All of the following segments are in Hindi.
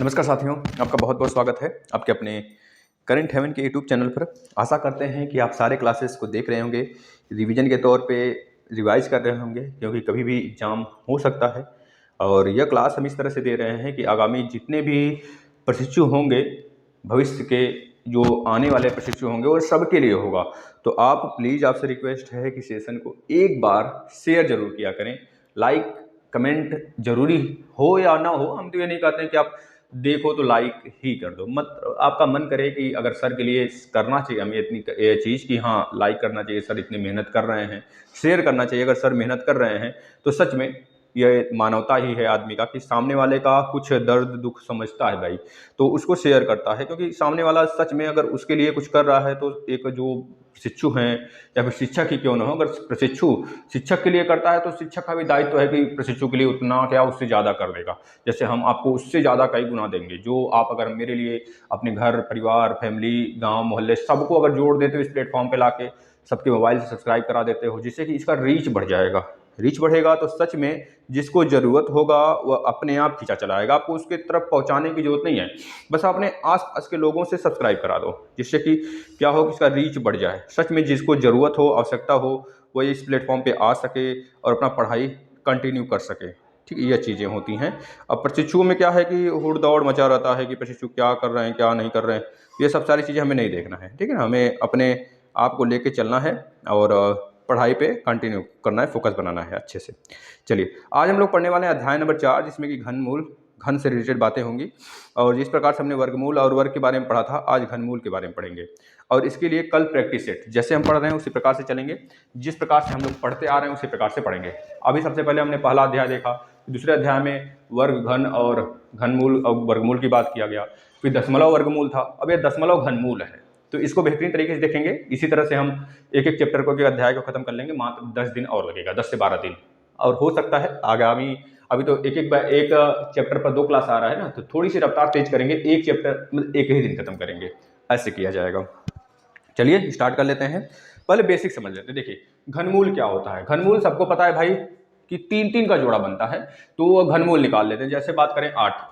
नमस्कार साथियों, आपका बहुत बहुत स्वागत है आपके अपने करंट हेवन के यूट्यूब चैनल पर। आशा करते हैं कि आप सारे क्लासेस को देख रहे होंगे, रिवीजन के तौर पे रिवाइज कर रहे होंगे, क्योंकि कभी भी एग्जाम हो सकता है। और यह क्लास हम इस तरह से दे रहे हैं कि आगामी जितने भी प्रशिक्षु होंगे, भविष्य के जो आने वाले प्रशिक्षु होंगे, वो सबके लिए होगा। तो आप प्लीज़, आपसे रिक्वेस्ट है कि सेशन को एक बार शेयर जरूर किया करें। लाइक कमेंट जरूरी हो या ना हो, हम तो ये नहीं कहते हैं कि आप देखो तो लाइक ही कर दो, मत आपका मन करे कि अगर सर के लिए करना चाहिए हमें इतनी ये चीज़ कि हाँ लाइक करना चाहिए, सर इतनी मेहनत कर रहे हैं, शेयर करना चाहिए। अगर सर मेहनत कर रहे हैं तो सच में ये मानवता ही है आदमी का कि सामने वाले का कुछ दर्द दुख समझता है भाई, तो उसको शेयर करता है। क्योंकि सामने वाला सच में अगर उसके लिए कुछ कर रहा है तो एक जो शिक्षु हैं या फिर शिक्षक ही क्यों ना हो, अगर प्रशिक्षु शिक्षक के लिए करता है तो शिक्षक का भी दायित्व है कि प्रशिक्षु के लिए उतना क्या उससे ज़्यादा कर देगा। जैसे हम आपको उससे ज़्यादा कई गुना देंगे। जो आप अगर मेरे लिए अपने घर परिवार फैमिली गांव मोहल्ले सबको अगर जोड़ देते हो इस प्लेटफॉर्म पे लाके, सबके मोबाइल से सब्सक्राइब करा देते हो, जिससे कि इसका रीच बढ़ जाएगा। रीच बढ़ेगा तो सच में जिसको ज़रूरत होगा वह अपने आप खींचा चला आएगा। आपको उसके तरफ पहुंचाने की जरूरत नहीं है, बस अपने आसपास के लोगों से सब्सक्राइब करा दो, जिससे कि क्या हो कि इसका रीच बढ़ जाए। सच में जिसको ज़रूरत हो, आवश्यकता हो, वो इस प्लेटफॉर्म पे आ सके और अपना पढ़ाई कंटिन्यू कर सके। ठीक है, ये चीज़ें होती हैं। अब प्रशिक्षुओं में क्या है कि हुड़ दौड़ मचा रहता है कि प्रशिक्षु क्या कर रहे हैं क्या नहीं कर रहे हैं, ये सब सारी चीज़ें हमें नहीं देखना है। ठीक है ना, हमें अपने आप को लेके चलना है और पढ़ाई पे कंटिन्यू करना है, फोकस बनाना है अच्छे से। चलिए, आज हम लोग पढ़ने वाले हैं अध्याय नंबर 4, जिसमें कि घनमूल, घन से रिलेटेड बातें होंगी। और जिस प्रकार से हमने वर्गमूल और वर्ग के बारे में पढ़ा था, आज घनमूल के बारे में पढ़ेंगे। और इसके लिए कल प्रैक्टिस सेट जैसे हम पढ़ रहे हैं उसी प्रकार से चलेंगे, जिस प्रकार से हम लोग पढ़ते आ रहे हैं उसी प्रकार से पढ़ेंगे। अभी सबसे पहले हमने पहला अध्याय देखा, दूसरे अध्याय में वर्ग घन और घनमूल और वर्गमूल की बात किया गया, फिर दशमलव वर्गमूल था, अब ये दशमलव घनमूल है। तो इसको बेहतरीन तरीके से देखेंगे। इसी तरह से हम एक एक चैप्टर को, एक अध्याय को खत्म कर लेंगे। मात्र 10 दिन और लगेगा, 10 से 12 दिन। और हो सकता है आगामी, अभी तो एक चैप्टर पर 2 क्लास आ रहा है ना, तो थोड़ी सी रफ्तार तेज करेंगे, एक चैप्टर मतलब एक ही दिन खत्म करेंगे, ऐसे किया जाएगा। चलिए स्टार्ट कर लेते हैं। पहले बेसिक समझ लेते हैं। देखिए, घनमूल क्या होता है। घनमूल सबको पता है भाई कि 3-3 का जोड़ा बनता है, तो वो घनमूल निकाल लेते हैं। जैसे बात करें 8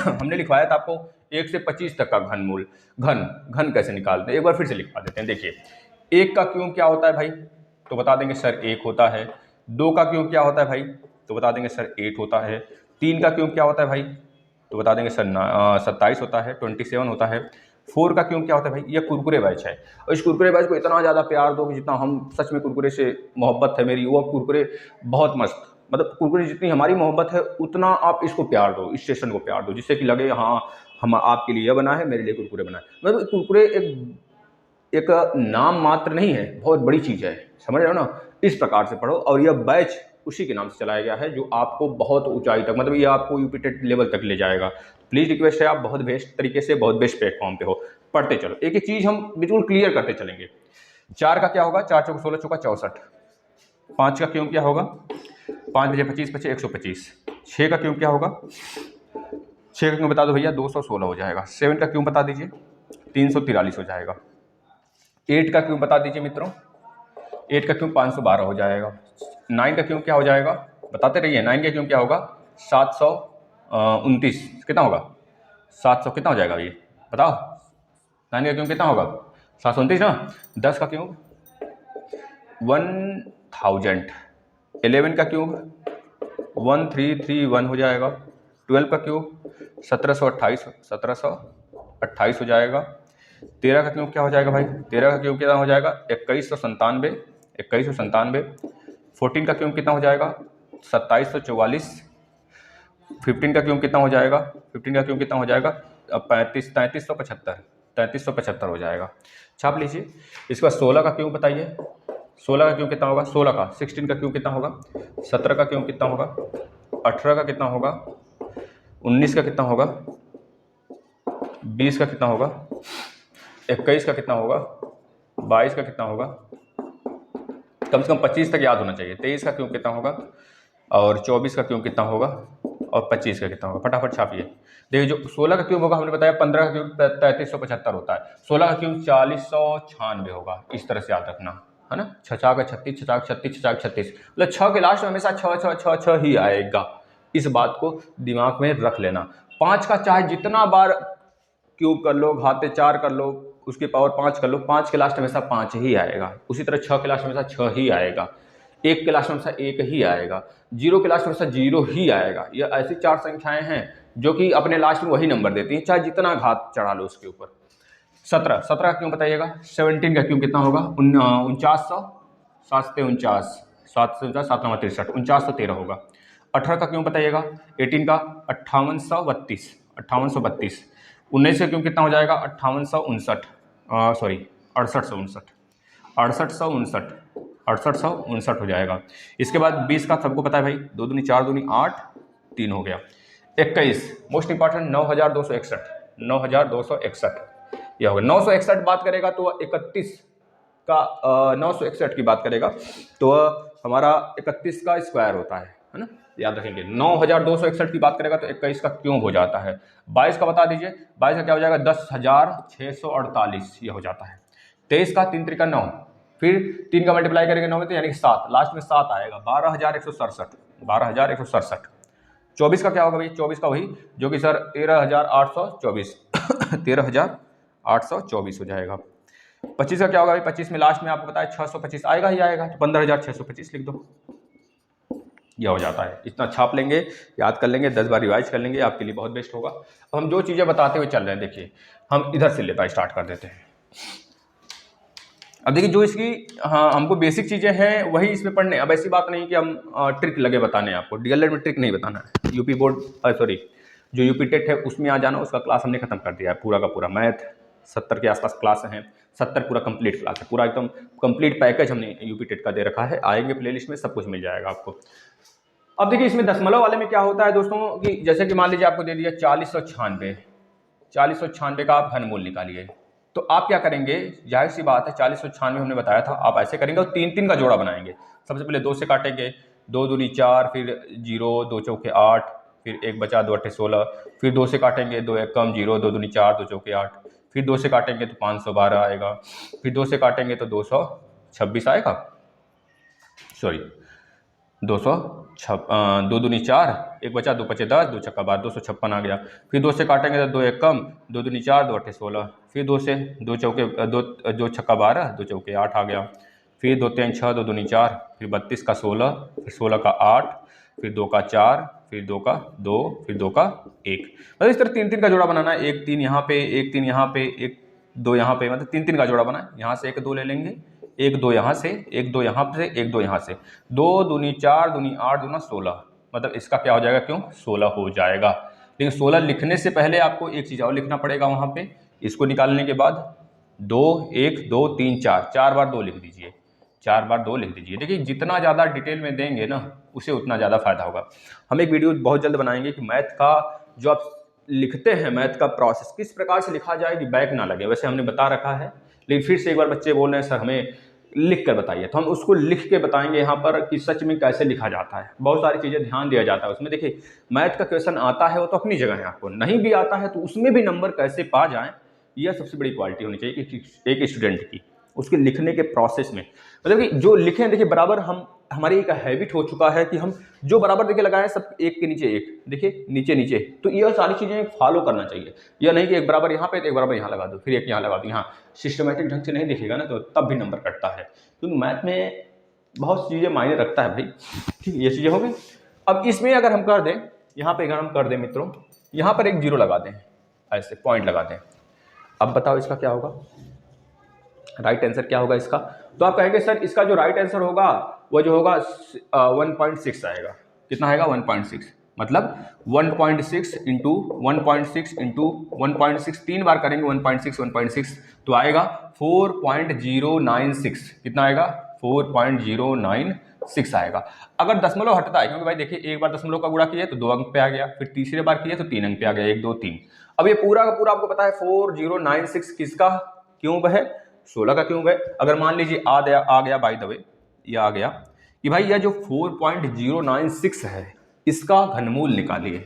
हमने लिखवाया था आपको 1 से 25 तक का घनमूल। घन घन कैसे निकालते हैं एक बार फिर से लिखवा देते हैं। देखिए, 1 का क्यूब क्या होता है भाई, तो बता देंगे सर 1 होता है। 2 का क्यूब क्या होता है भाई, तो बता देंगे सर 8 होता है। 3 का क्यूब क्या होता है भाई, तो बता देंगे सर 27 होता है, 27 होता है। 4 का क्यूब क्या होता है भाई, ये कुरकुरे बैच है। और इस कुरकुरे बैच को इतना ज़्यादा प्यार दो कि जितना हम, सच में कुरकुरे से मोहब्बत है मेरी, वो कुरकुरे बहुत मस्त, मतलब कुरकुरे जितनी हमारी मोहब्बत है उतना आप इसको प्यार दो, इस स्टेशन को प्यार दो, जिससे कि लगे हाँ हम आपके लिए यह बना है, मेरे लिए कुरकुरे बना है। मतलब कुरकुरे एक नाम मात्र नहीं है, बहुत बड़ी चीज़ है, समझ रहे हो ना। इस प्रकार से पढ़ो। और यह बैच उसी के नाम से चलाया गया है जो आपको बहुत ऊंचाई तक, मतलब ये आपको यूपी टेट लेवल तक ले जाएगा। प्लीज़ रिक्वेस्ट है, आप बहुत बेस्ट तरीके से, बहुत बेस्ट प्लेटफॉर्म पे हो, पढ़ते चलो। एक एक चीज़ हम बिल्कुल क्लियर करते चलेंगे। 4 का क्या होगा, 4 चौक 16 चौका 64। 5 का क्यूब क्या होगा, 5 बजे 25 बचे 125। 6 का क्यूब क्या होगा, 6 का क्यूब बता दो भैया, 216 हो जाएगा। 7 का क्यूब बता दीजिए, 343 हो जाएगा। 8 का क्यूब बता दीजिए मित्रों, 8 का क्यूब 512 हो जाएगा। 9 का क्यूब क्या हो जाएगा, बताते रहिए। 9 का क्यूब क्या होगा, 729 कितना होगा, 700 कितना हो जाएगा ये बताओ। 9 का क्यूब कितना होगा, 729 ना। 10 का क्यूब 1000। 11 का क्यूब 1331 हो जाएगा। 12 का क्यूब 1728 हो जाएगा। 13 का क्यूब क्या हो जाएगा भाई, 13 का क्यूब कितना हो जाएगा, 2197। 2197। 14 का क्यूब कितना हो जाएगा, 2744। 15 का क्यूब कितना हो जाएगा, 15 का क्यूब कितना हो जाएगा, 3375 हो जाएगा। छाप लीजिए। इसके बाद 16 का क्यूब बताइए, 16 का क्यूब कितना होगा, 16 का 16 का क्यूब कितना होगा, 17 का क्यूब कितना होगा, 18 का कितना होगा, 19 का कितना होगा, 20 का कितना होगा, 21 का कितना होगा, 22 का कितना होगा, कम से कम 25 तक याद होना चाहिए। 23 का क्यूब कितना होगा, और 24 का क्यूब कितना होगा, और 25 का कितना होगा। फटाफट छापिए। देखिए, जो 16 का क्यूब होगा हमने बताया 15 का क्यूब 3375 होता है। 16 का क्यूब 4096 होगा। इस तरह से याद रखना है ना। 6 का 36, 6 का 36, 6 का 36, मतलब 6 के लास्ट में हमेशा 6 6 6 6 ही आएगा। इस बात को दिमाग में रख लेना। 5 का चाहे जितना बार क्यूब कर लो, घाते 4 कर लो, उसकी पावर 5 कर लो, 5 के लास्ट हमेशा 5 ही आएगा। उसी तरह 6 के लास्ट हमेशा 6 ही आएगा, 1 के लास्ट हमेशा 1 ही आएगा, 0 के लास्ट हमेशा 0 ही आएगा। ये ऐसी 4 संख्याएं हैं जो कि अपने लास्ट में वही नंबर देती हैं, चाहे जितना घात चढ़ा लो उसके ऊपर। 17 का क्यों बताइएगा? 17 का क्यों कितना होगा? 4900, 7 से 49, 7 से 49, 7 9 63, 4913 होगा। 18 का क्यों बताइएगा? 18 का 5832, 5832। 19 से क्यों कितना हो जाएगा? 5859, सॉरी 6859, 6859, 6859 हो जाएगा। इसके बाद 20 का सबको पता है भाई, 2 दूनी 4 दूनी 8, 3 हो गया। 21 मोस्ट इंपॉर्टेंट 9261, 9261 यह होगा। 961 बात करेगा तो 31 का 961 की बात करेगा तो हमारा 31 का स्क्वायर होता है ना, याद रखेंगे। 9261 की बात करेगा तो 21 का क्यूब हो जाता है। 22 का बता दीजिए, 22 का क्या हो जाएगा? 10,648 ये हो जाता है। 23 का 3 त्रिका 9, फिर 3 का मल्टीप्लाई करेंगे 9 में तो यानी कि 7, लास्ट में 7 आएगा, 12,167, 12,167। 24 का क्या होगा भाई? 24 का वही जो कि सर 13,824 13,824 हो जाएगा। 25 का क्या होगा भाई? 25 में लास्ट में आपको पता है 625 आएगा ही आएगा, तो 15,625 लिख दो, यह हो जाता है। इतना छाप लेंगे, याद कर लेंगे, 10 बार रिवाइज कर लेंगे, आपके लिए बहुत बेस्ट होगा। अब हम जो चीज़ें बताते हुए चल रहे हैं, देखिए हम इधर से लेता स्टार्ट कर देते हैं। अब देखिए जो इसकी हमको बेसिक चीज़ें हैं वही इसमें पढ़ने। अब ऐसी बात नहीं कि हम ट्रिक लगे बताने आपको, डीएलएड में ट्रिक नहीं बताना है। यूपी बोर्ड सॉरी जो यूपी टेट है उसमें आ जाना, उसका क्लास हमने खत्म कर दिया है पूरा का पूरा। मैथ 70 के आसपास क्लास हैं, 70 पूरा कंप्लीट क्लास है, पूरा एकदम कंप्लीट पैकेज हमने यूपी टेट का दे रखा है। आएंगे प्लेलिस्ट में सब कुछ मिल जाएगा आपको। अब देखिए इसमें दशमलव वाले में क्या होता है दोस्तों कि जैसे कि मान लीजिए आपको दे दिया 4096, 4096 का आप घनमूल निकालिए, तो आप क्या करेंगे? जाहिर सी बात है 4096 हमने बताया था, आप ऐसे करेंगे और 3 3 का जोड़ा बनाएंगे। सबसे पहले 2 से काटेंगे, 2 दूनी 4, फिर 0, 2 चौके 8, फिर 1 बचा 2 अट्ठे 16, फिर 2 से काटेंगे, 2 1 कम 0, 2 दूनी 4, 2 चौके 8, फिर 2 से काटेंगे तो 512 आएगा, फिर 2 से काटेंगे तो 226 आएगा, सॉरी 2 दूनी 4, 1 बचा 2 पचे 10, 2 छक्का 12, 256 आ गया। फिर 2 से काटेंगे तो 2 1 कम, 2 दूनी 4, 2 अट्ठे 16, फिर 2 से 2 चौके 2 छक्का 12, 2 चौके 8 आ गया। फिर 2 3 6, 2 दूनी 4, फिर 32 का 16, फिर 16 का 8, फिर 2 का 4, फिर 2 का 2, फिर 2 का 1। मतलब इस तरह 3 3 का जोड़ा बनाना है। 1 3 यहाँ पे, 1 3 यहाँ पे, 1 2 यहाँ पे, मतलब 3 3 का जोड़ा बना। यहाँ से 1 2 ले लेंगे, 1 2 यहाँ से, 1 2 यहाँ से, 1 2 यहाँ से, 2 दूनी 4 दूनी 8 दूना 16, मतलब इसका क्या हो जाएगा? क्यों 16 हो जाएगा। लेकिन 16 लिखने से पहले आपको एक चीज़ और लिखना पड़ेगा वहाँ पे। इसको निकालने के बाद 2 1 2 3 4, 4 बार 2 लिख दीजिए, 4 बार 2 लिख दीजिए। देखिए जितना ज़्यादा डिटेल में देंगे ना उसे उतना ज़्यादा फायदा होगा। हम एक वीडियो बहुत जल्द बनाएंगे कि मैथ का जो आप लिखते हैं, मैथ का प्रोसेस किस प्रकार से लिखा जाए कि बैक ना लगे। वैसे हमने बता रखा है, लेकिन फिर से एक बार बच्चे बोल रहे हैं सर हमें लिख कर बताइए, तो हम उसको लिख के बताएंगे यहाँ पर कि सच में कैसे लिखा जाता है। बहुत सारी चीज़ें ध्यान दिया जाता है उसमें। देखिए मैथ का क्वेश्चन आता है वो तो अपनी जगह है, आपको नहीं भी आता है तो उसमें भी नंबर कैसे पा जाएं, यह सबसे बड़ी क्वालिटी होनी चाहिए कि एक स्टूडेंट की, उसके लिखने के प्रोसेस में। मतलब कि जो लिखें, देखिए बराबर हमारी एक हैबिट हो चुका है कि हम जो बराबर देखिए लगाए सब एक के नीचे एक, देखिए नीचे नीचे, तो ये सारी चीज़ें फॉलो करना चाहिए। यह नहीं कि एक बराबर यहाँ पे तो एक बराबर यहाँ लगा दो, फिर एक यहाँ लगा दो। यहाँ सिस्टमेटिक ढंग से नहीं दिखेगा ना तो तब भी नंबर कटता है, क्योंकि मैथ में बहुत सी चीज़ें मायने रखता है भाई। ठीक है, ये चीज़ें हो गई। अब इसमें अगर हम कर दें, यहाँ पे अगर हम कर दें मित्रों, यहाँ पर एक 0 लगा दें, ऐसे पॉइंट लगा दें। अब बताओ इसका क्या होगा? राइट आंसर क्या होगा इसका? तो आप कहेंगे सर इसका जो राइट आंसर होगा वो जो होगा 1.6 आएगा। कितना आएगा? 1.6, मतलब 1.6 इंटू 1.6 इंटू 1.6, 3 बार करेंगे 1.6 1.6 तो आएगा 4.096। कितना आएगा? 4.096 आएगा। अगर दशमलव हटता है, क्योंकि भाई देखिए एक बार दशमलव का गुणा किया तो 2 अंक पे आ गया, फिर तीसरे बार किया तो 3 अंक पे आ गया, 1 2 3। अब ये पूरा का पूरा आपको पता है 4096 किसका क्यूब है? 16 का क्यूब है। अगर मान लीजिए आ गया बाय द वे, ये आ गया कि भाई यह जो 4.096 है इसका घनमूल निकालिए,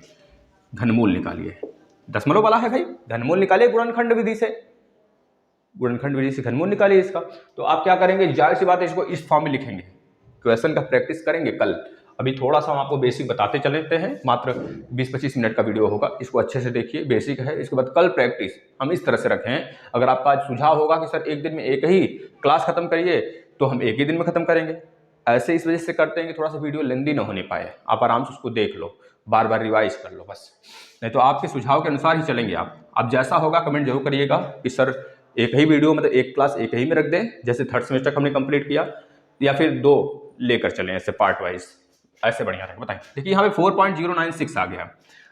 घनमूल निकालिए। दशमलव वाला है भाई, घनमूल निकालिए गुणनखंड विधि से, गुणनखंड विधि से घनमूल निकालिए इसका। तो आप क्या करेंगे? जाहिर सी बात है इसको इस फॉर्म में लिखेंगे। क्वेश्चन का प्रैक्टिस करेंगे कल। अभी थोड़ा सा हम आपको बेसिक बताते चलते हैं, मात्र 20-25 मिनट का वीडियो होगा, इसको अच्छे से देखिए, बेसिक है। इसके बाद कल प्रैक्टिस हम इस तरह से रखें, अगर आपका आज सुझाव होगा कि सर एक दिन में एक ही क्लास खत्म करिए, तो हम एक ही दिन में खत्म करेंगे। ऐसे इस वजह से करते हैं कि थोड़ा सा वीडियो लेंदी ना होने पाए, आप आराम से उसको देख लो, बार बार रिवाइज कर लो बस। नहीं तो आपके सुझाव के अनुसार ही चलेंगे आप जैसा होगा कमेंट जरूर करिएगा कि सर एक ही वीडियो मतलब एक क्लास एक ही में रख दें, जैसे थर्ड सेमेस्टर हमने कंप्लीट किया, या फिर 2 लेकर चलें ऐसे पार्ट वाइज, ऐसे बढ़िया रहेगा। बताइए, देखिए यहाँ पे 4.096 आ गया।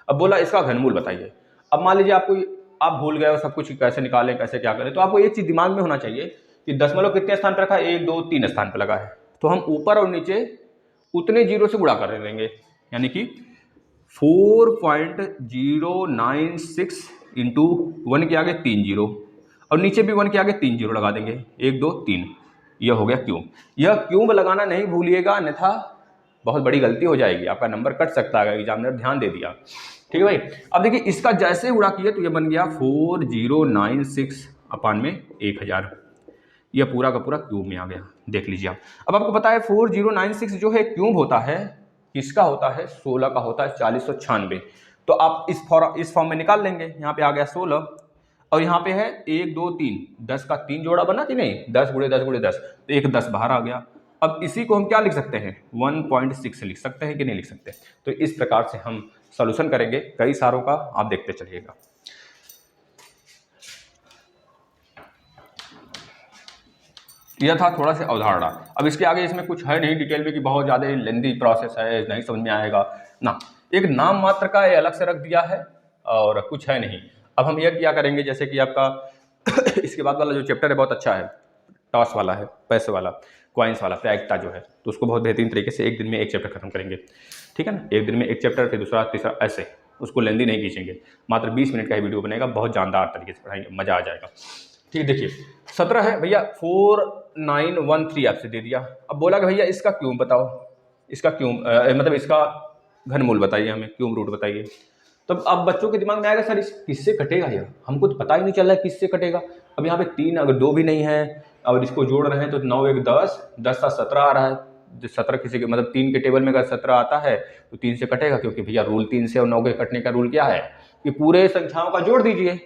अब बोला इसका घनमूल बताइए। अब मान लीजिए आप भूल गए हो सब कुछ कैसे निकालें, कैसे क्या करें, तो आपको एक चीज दिमाग में होना चाहिए कि दशमलव कितने स्थान पर रखा है, 1 2 3 स्थान पर लगा है, तो हम ऊपर और नीचे उतने जीरो से गुणा कर देंगे, यानी कि 4.096 इंटू 1 के आगे 3 जीरो, और नीचे भी 1 के आगे 3 जीरो लगा देंगे, 1 2 3, यह हो गया क्यूब। यह क्यूब लगाना नहीं भूलिएगा, अन्यथा बहुत बड़ी गलती हो जाएगी, आपका नंबर कट सकता है, एग्जामिनर ध्यान दे दिया। ठीक है भाई। अब देखिए इसका जैसे गुणा किए तो यह बन गया 4096 अपान में 1000, यह पूरा का पूरा क्यूब में आ गया, देख लीजिए आप। अब आपको पता है 4096 जो है क्यूब होता है, किसका होता है, 16 का होता है, 4096। तो आप इस फॉर्म में निकाल लेंगे, यहाँ पे आ गया 16, और यहाँ पे है 1 2 3, 10 का 3 जोड़ा बना कि नहीं, 10 गुणे 10 गुणे 10, तो एक 10 बाहर आ गया। अब इसी को हम क्या लिख सकते हैं, 1.6 लिख सकते हैं कि नहीं लिख सकते। तो इस प्रकार से हम सॉल्यूशन करेंगे कई सारों का, आप देखते चलिएगा। यह था थोड़ा सा अवधारणा। अब इसके आगे इसमें कुछ है नहीं डिटेल में कि बहुत ज़्यादा लेंदी प्रोसेस है, नहीं समझ में आएगा ना, एक नाम मात्र का ये अलग से रख दिया है और कुछ है नहीं। अब हम यह क्या करेंगे, जैसे कि आपका इसके बाद वाला जो चैप्टर है बहुत अच्छा है, टॉस वाला है, पैसे वाला, कॉइन्स वाला, प्रायिकता जो है, तो उसको बहुत बेहतरीन तरीके से एक दिन में एक चैप्टर खत्म करेंगे। ठीक है ना, एक दिन में एक चैप्टर, फिर दूसरा तीसरा, ऐसे उसको लेंदी नहीं खींचेंगे, मात्र 20 मिनट का ही वीडियो बनेगा, बहुत जानदार तरीके से पढ़ाएंगे, मजा आ जाएगा। ठीक है, देखिए 17 है भैया, 4913 आपसे दे दिया। अब बोला कि भैया इसका क्यूब बताओ, इसका क्यूब मतलब इसका घनमूल बताइए, हमें क्यूब रूट बताइए। तो अब बच्चों के दिमाग में आएगा सर इस किससे कटेगा, यह हमको तो पता ही नहीं चल रहा है किससे कटेगा। अब यहाँ पे 3, अगर 2 भी नहीं है और इसको जोड़ रहे हैं तो 9 1 10, 10 का 17 आ रहा है, 17 किसी के मतलब 3 के टेबल में अगर 17 आता है तो 3 से कटेगा, क्योंकि भैया रूल 3 से और 9 के कटने का रूल क्या है कि पूरे संख्याओं का जोड़ दीजिए।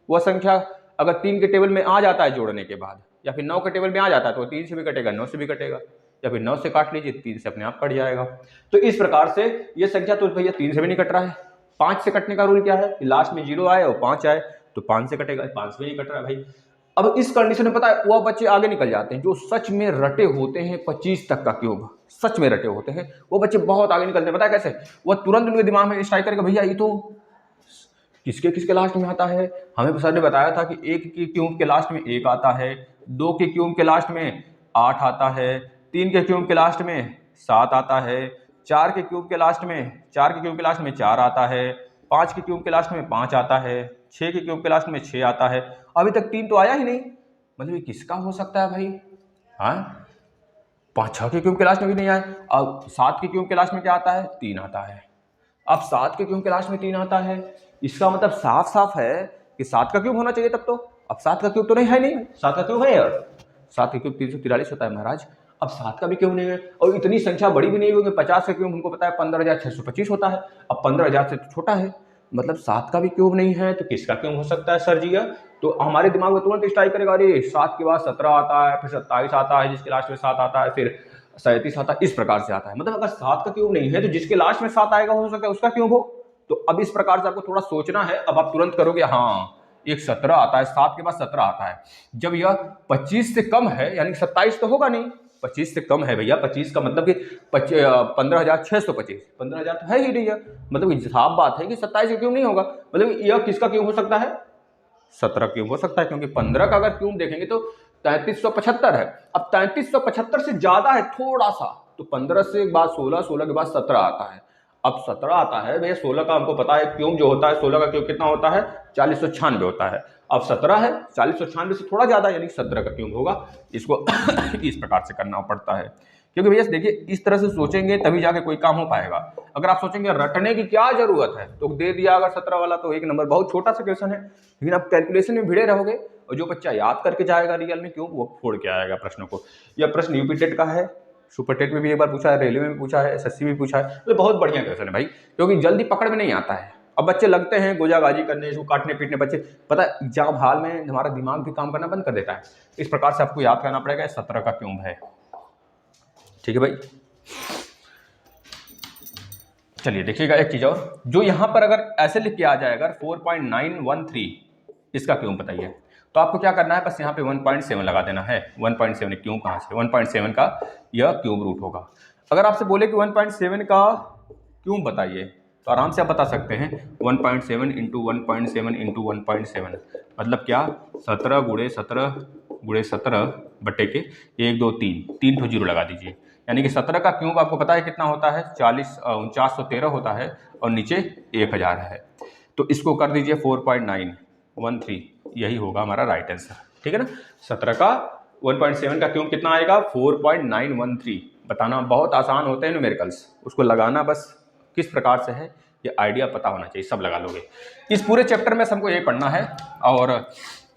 वह संख्या अगर 3 के टेबल में आ जाता है जोड़ने के बाद, या फिर 9 के टेबल में आ जाता है तो 3 से भी कटेगा, 9 से भी कटेगा, या फिर 9 से काट लीजिए, 3 से अपने आप कट जाएगा। तो इस प्रकार से ये संख्या तो भैया 3 से भी नहीं कट रहा है। 5 से कटने का रूल क्या है कि लास्ट में 0 आए और 5 आए तो 5 से कटेगा, 5 से नहीं कट रहा है भाई। अब इस कंडीशन में पता है वह बच्चे आगे निकल जाते हैं जो सच में रटे होते हैं 25 तक का क्यूब, सच में रटे होते हैं वो बच्चे बहुत आगे निकलते हैं। पता है कैसे, वह तुरंत उनके दिमाग में स्ट्राइक करेगा, भैया ये तो किसके किसके लास्ट में आता है। हमें सर ने बताया था कि 1 के क्यूब के लास्ट में 1 आता है, 2 के क्यूब के लास्ट में 8 आता है, 3 के क्यूब के लास्ट में 7 आता है, 4 के क्यूब के लास्ट में 4 आता है, 5 के क्यूब के लास्ट में 5 आता है, 6 के क्यूब के लास्ट में 6 आता है। अभी तक 3 तो आया ही नहीं, मतलब ये किसका हो सकता है भाई। हाँ, 6 के क्यूब के लास्ट में भी नहीं आया। अब 7 के क्यूब के लास्ट में क्या आता है, 3 आता है। अब 7 के क्यूब के लास्ट में 3 आता है, इसका मतलब साफ साफ है कि 7 का क्यूब होना चाहिए तब तो। अब 7 का क्यूब तो नहीं है, नहीं 7 का क्यूब है यार, 7 का क्यूब 343 होता है महाराज। अब 7 का भी क्यूब नहीं है, और इतनी संख्या बड़ी भी नहीं होगी। 50 का क्यूब हमको पता है 15,625 होता है, अब 15,000 से तो छोटा है, मतलब 7 का भी क्यूब नहीं है, तो किसका क्यूब हो सकता है सर जी। तो हमारे दिमाग में तुरंत स्ट्राइक करेगा, अरे 7 के बाद 17 आता है, फिर 27 आता है, जिसके लास्ट में 7 आता है, फिर 37 आता है, इस प्रकार से आता है। मतलब अगर 7 का क्यूब नहीं है तो जिसके लास्ट में 7 आएगा हो सकता है उसका क्यूब हो। तो अब इस प्रकार से आपको थोड़ा सोचना है। अब आप तुरंत करोगे हाँ एक 17 आता है, 7 के बाद 17 आता है। जब यह 25 से कम है यानी 27 तो होगा नहीं, 25 से कम है भैया, 25 का मतलब कि 15,625, 15,000 तो है ही नहीं है, मतलब साफ बात है कि 27 का क्यूब नहीं होगा। मतलब यह किसका क्यूब हो सकता है, 17 क्यूब हो सकता है, क्योंकि 15 का अगर क्यूब देखेंगे तो 3375 है। अब 3375 से ज्यादा है थोड़ा सा, तो 15 से बाद 16, 16 के बाद 17 आता है। अब 17 आता है भैया, 16 का हमको पता है क्यूब जो होता है, 16 का क्यूब कितना होता है, 4096 होता है। अब 17 है, 4096 से थोड़ा ज्यादा यानी 17 का क्यूब होगा। इसको इस प्रकार से करना पड़ता है, क्योंकि भैया देखिए इस तरह से सोचेंगे तभी जाके कोई काम हो पाएगा। अगर आप सोचेंगे रटने की क्या जरूरत है तो दे दिया अगर 17 वाला तो एक नंबर, बहुत छोटा सा क्वेश्चन है, लेकिन आप कैलकुलेशन में भिड़े रहोगे और जो बच्चा याद करके जाएगा रियल में क्यों, वो फोड़ के आएगा प्रश्नों को। यह प्रश्न यूपी टेट का है, सुपर टेट में भी एक बार पूछा है, रेलवे में पूछा है, SSC में भी पूछा है। तो बहुत बढ़िया क्वेश्चन है भाई, क्योंकि जल्दी पकड़ में नहीं आता है। अब बच्चे लगते हैं गोजाबाजी करने, इसको काटने पीटने, बच्चे पता है एग्जाम हाल में हमारा दिमाग भी काम करना बंद कर देता है। इस प्रकार से आपको याद करना पड़ेगा 17 का क्यूब है। ठीक है भाई, चलिए देखिएगा एक चीज और, जो यहाँ पर अगर ऐसे लिख के आ जाए, अगर 4.913 इसका क्यूब बताइए, तो आपको क्या करना है, बस यहाँ पे 1.7 लगा देना है। 1.7 क्यूब कहाँ से, 1.7 का यह क्यूब रूट होगा। अगर आपसे बोले कि 1.7 का क्यूब बताइए, तो आराम से आप बता सकते हैं 1.7 इंटू 1.7 इंटू 1.7 मतलब क्या, 17 गुणे 17 बटे के 1 2 3 ठो जीरो लगा दीजिए। यानी कि 17 का क्यूब आपको पता है कितना होता है, 4913 होता है, और नीचे 1000 है। तो इसको कर दीजिए 4.913, यही होगा हमारा राइट आंसर। ठीक है ना, 17 का 1.7 का क्यूब कितना आएगा, 4.913। बताना बहुत आसान होते हैं न्यूमेरिकल्स, उसको लगाना बस किस प्रकार से है ये आइडिया पता होना चाहिए, सब लगा लोगे। इस पूरे चैप्टर में हमको यही पढ़ना है, और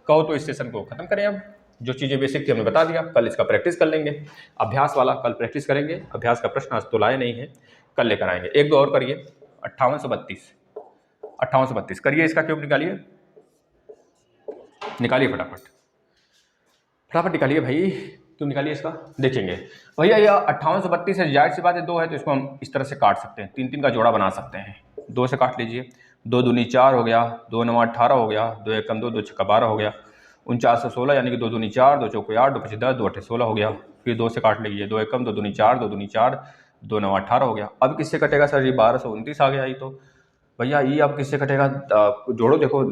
कहो तो इस सेशन को खत्म करें। अब जो चीज़ें बेसिक थी हमने बता दिया, कल इसका प्रैक्टिस कर लेंगे, अभ्यास वाला कल प्रैक्टिस करेंगे। अभ्यास का प्रश्न आज तो लाए नहीं है, कल लेकर आएंगे। एक दो और करिए, 5832 करिए, इसका क्यूब निकालिए, फटाफट निकालिए भाई, क्यों निकालिए इसका, देखेंगे भैया। यह 5832 है, जाहिर सी बात है 2 है, तो इसको हम इस तरह से काट सकते हैं, 3 3 का जोड़ा बना सकते हैं। 2 से काट लीजिए, 2 दूनी 4 हो गया, 2 9 18 हो गया, 2 1 2 2 6 12 हो गया, 4916 यानी कि 2 दूनी 4, 2 चौके 8, 2 5 10, 2 8 16 हो गया। फिर 2 से काट लीजिए, 2 1 2 दूनी 4, 2 दूनी 4, 2 9 18 हो गया। अब किससे कटेगा सर, ये 1229 आ गया। ये तो भैया ये अब किससे कटेगा, जोड़ो देखो,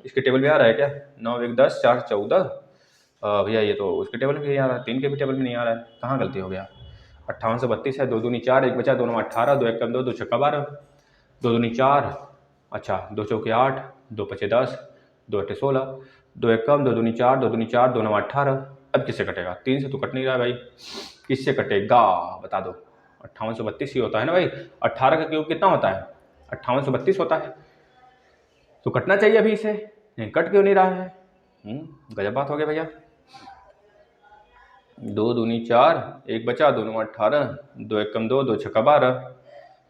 इसके टेबल में आ रहा है क्या, 9 1 10 4 14, भैया ये तो उसके टेबल में नहीं आ रहा है, 3 के भी टेबल में नहीं आ रहा है, कहाँ गलती हो गया। 5832 है, 2 दूनी 4, 1 बचा, 2 9 18, 2 1 2, 2 6 12, 2 दूनी 4, अच्छा 2 चौके 8, 2 5 10, 2 8 16, 2 1 2 दूनी 4, 2 दूनी 4, 2 9 18। अब किससे कटेगा, 3 से तो कट नहीं रहा है भाई, किससे कटेगा बता दो। 5832 ही होता है ना भाई, 18 का क्यूब कितना होता है, 5832 होता है, तो कटना चाहिए अभी इसे, नहीं कट क्यों नहीं रहा है। गजब बात हो गया भैया। 2 दूनी 4, 1 बचा, 2 9 18, 2 1 2, 2 6 12,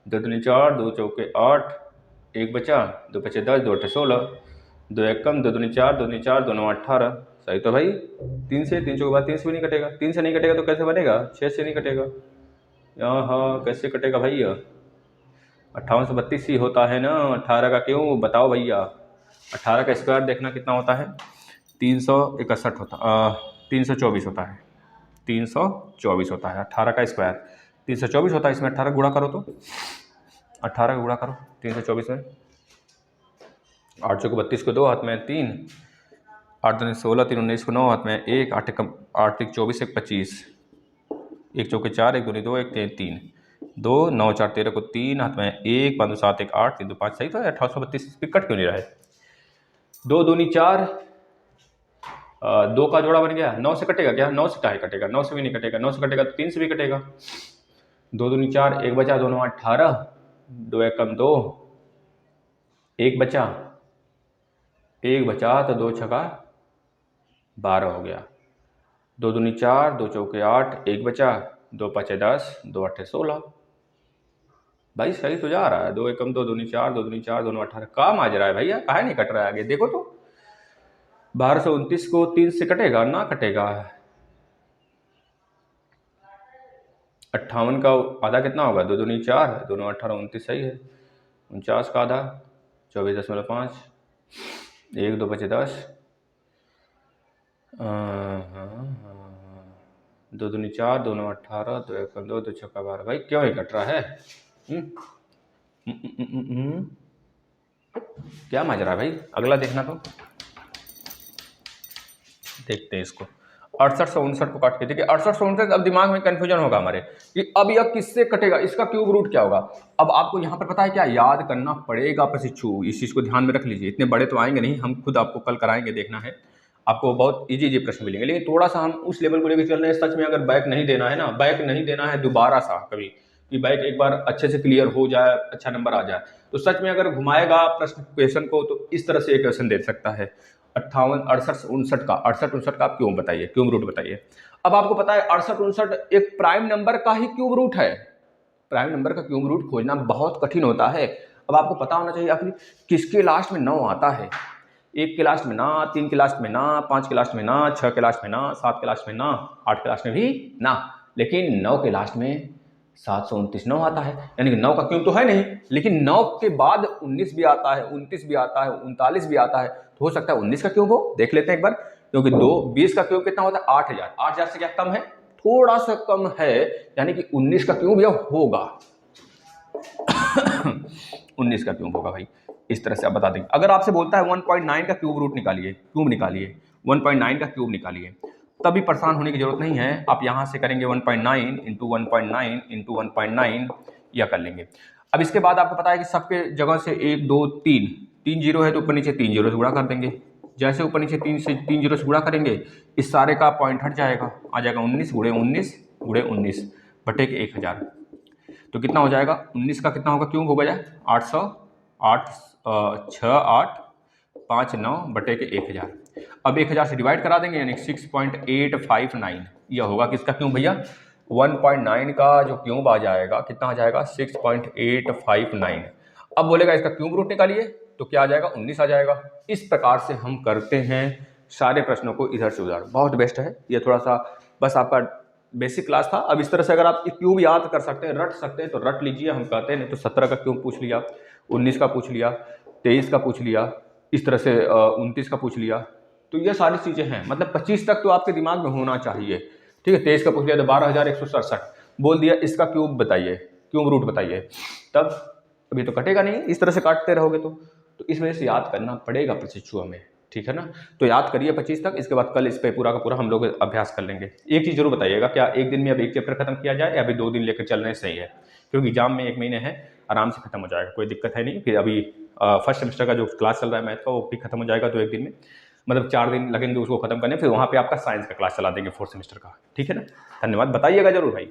2 दूनी 4, 2 चौके 8, 1 बचा, 2 5 10, 2 8 16, 2 1 2 दूनी 4, 2 दूनी 4, 2 9 18। सही तो भाई, 3 से, 3 के बाद 3 से भी नहीं कटेगा, 3 से नहीं कटेगा तो कैसे बनेगा, 6 से नहीं कटेगा, हाँ कैसे कटेगा भैया। 5832 ही होता है ना, 18 का क्यों बताओ भैया। 18 का स्क्वायर देखना कितना होता है, 361 होता, 324 होता है, 324 होता है 18 का स्क्वायर, 324 होता है। इसमें 18 गुणा करो, तो 18 का गुणा करो 324 में, 8 चौके 32 को 2 हाथ में 3, 8 दूनी 16, 3 19 को 9 हाथ में 1, 8 1 24, 1 25, 1 चौके 4, 1 दूनी 2, 1 3, 2 9 4 13 को 3 हाथ में 1, 5 7 1 8, 3 2 5। सही तो 1832 कट क्यों नहीं रहा है। 2 दूनी 4, 2 का जोड़ा बन गया, 9 से कटेगा क्या, 9 से काहे कटेगा, 9 से भी नहीं कटेगा, 9 से कटेगा तो 3 से भी कटेगा। 2 दूनी 4, 1 बचा, 2 9 18, 2 1 2, 1 बचा, 1 बचा तो 2 छका 12 हो गया। 2 दूनी 4, 2 चौके 8, 1 बचा, 2 5 10, 2 8 16। भाई सही तो जा रहा है, 2 1 2 दूनी 4, 2 दूनी 4, 2 9 18, काम आ जा रहा है भैया, काहे नहीं कट रहा है आगे देखो तो। 1229 को 3 से कटेगा ना, कटेगा। 58 का आधा कितना होगा, 2 दूनी 4, 2 9 18 29, सही है। 49 का आधा 24.5, 1 2 5 10, 2 दूनी 4, 2 9 18, 2 1 2, 2 6 12। भाई क्यों ही कट रहा है, क्या माजरा है भाई। अगला देखना, तो देखते हैं इसको। 6859 को काट के देखिए, 6859, अब दिमाग में कंफ्यूजन होगा हमारे कि अब यह किससे कटेगा, इसका क्यूब रूट क्या होगा। अब आपको यहाँ पर पता है क्या, याद करना पड़ेगा प्रशिक्षु, इस चीज़ को ध्यान में रख लीजिए। इतने बड़े तो आएंगे नहीं, हम खुद आपको कल कराएंगे, देखना है आपको बहुत इजी प्रश्न मिलेंगे, लेकिन थोड़ा सा हम उस लेवल को लेकर चल रहे हैं। सच में अगर बैक नहीं देना है ना, बैक नहीं देना है दोबारा सा कभी, कि बैक एक बार अच्छे से क्लियर हो जाए, अच्छा नंबर आ जाए, तो सच में अगर घुमाएगा प्रश्न क्वेश्चन को तो इस तरह से एक क्वेश्चन दे सकता है। 58, 68, 59 का 68, 59 का आप क्यूब बताइए, क्यूब रूट बताइए। अब आपको पता है 68, 59 एक प्राइम नंबर का ही क्यूब रूट है। प्राइम नंबर का क्यूब रूट खोजना बहुत कठिन होता है। अब आपको पता होना चाहिए आखिर किसके लास्ट में 9 आता है। 1 के लास्ट में ना, 3 के लास्ट में ना, 5 के लास्ट में ना, 6 के लास्ट में ना, 7 के लास्ट में ना, 8 के लास्ट में भी ना, लेकिन 9 के लास्ट में 729 9 आता है। यानी कि 9 का क्यूब तो है नहीं, लेकिन 9 के बाद 19 भी आता है, 29 भी आता है, 39 भी आता है, तो हो सकता है 19 का क्यूब हो। देख लेते हैं एक बार, क्योंकि 20 का क्यूब कितना होता है 8000, 8000 से क्या कम है, थोड़ा सा कम है, यानी कि 19 का क्यूब यह होगा। 19 का क्यूब होगा भाई। इस तरह से आप बता देंगे। अगर आपसे बोलता है 1.9 का क्यूब रूट निकालिए, क्यूब निकालिए, 1.9 का क्यूब निकालिए, तभी परेशान होने की जरूरत नहीं है। आप यहां से करेंगे 1.9 इंटू 1.9 इंटू 1.9 या कर लेंगे। अब इसके बाद आपको पता है कि सबके जगह से 1 2 3 3 जीरो है, तो ऊपर नीचे 3 जीरो से गुणा कर देंगे। जैसे ऊपर नीचे 3 जीरो से गुणा करेंगे, इस सारे का पॉइंट हट जाएगा, आ जाएगा 19 गुणे 19 गुणे 19 बटे के 1000। तो कितना हो जाएगा 19 का कितना होगा क्यूब होगा जाए 800, 8 6 8 5 9 बटे के 1000। अब 1000 से डिवाइड करा देंगे, यानी 6.859 यह होगा किसका क्यूब भैया, 1.9 का जो क्यूब आ जाएगा कितना आ जाएगा 6.859। अब बोलेगा इसका क्यूब रूट निकालिए, तो क्या आ जाएगा 19 आ जाएगा। इस प्रकार से हम करते हैं सारे प्रश्नों को इधर से उधर। बहुत बेस्ट है ये, थोड़ा सा बस आपका बेसिक क्लास था। अब इस तरह से अगर आप क्यूब याद कर सकते हैं, रट सकते हैं तो रट लीजिए, हम कहते हैं। नहीं तो 17 का क्यूब पूछ लिया, 19 का पूछ लिया, 23 का पूछ लिया, इस तरह से 29 का पूछ लिया, तो ये सारी चीज़ें हैं। मतलब 25 तक तो आपके दिमाग में होना चाहिए, ठीक है। 23 का पूछ लिया तो 12167 बोल दिया, इसका क्यूब बताइए, क्यूब रूट बताइए, तब अभी तो कटेगा नहीं। इस तरह से काटते रहोगे तो इस वजह से याद करना पड़ेगा प्रशिक्षु हमें, ठीक है ना। तो याद करिए 25 तक, इसके बाद कल इस पे पूरा का पूरा हम लोग अभ्यास कर लेंगे। एक चीज़ जरूर बताइएगा, क्या एक दिन में अब एक चैप्टर खत्म किया जाए या अभी 2 दिन लेकर चलने सही है, क्योंकि एग्जाम में 1 महीने है, आराम से खत्म हो जाएगा, कोई दिक्कत है नहीं। फिर अभी फर्स्ट सेमेस्टर का जो क्लास चल रहा है मैथ का, वो भी खत्म हो जाएगा, तो 1 दिन में मतलब 4 दिन लगेंगे उसको खत्म करने। फिर वहाँ पे आपका साइंस का क्लास चला देंगे 4th सेमेस्टर का, ठीक है ना। धन्यवाद, बताइएगा जरूर भाई।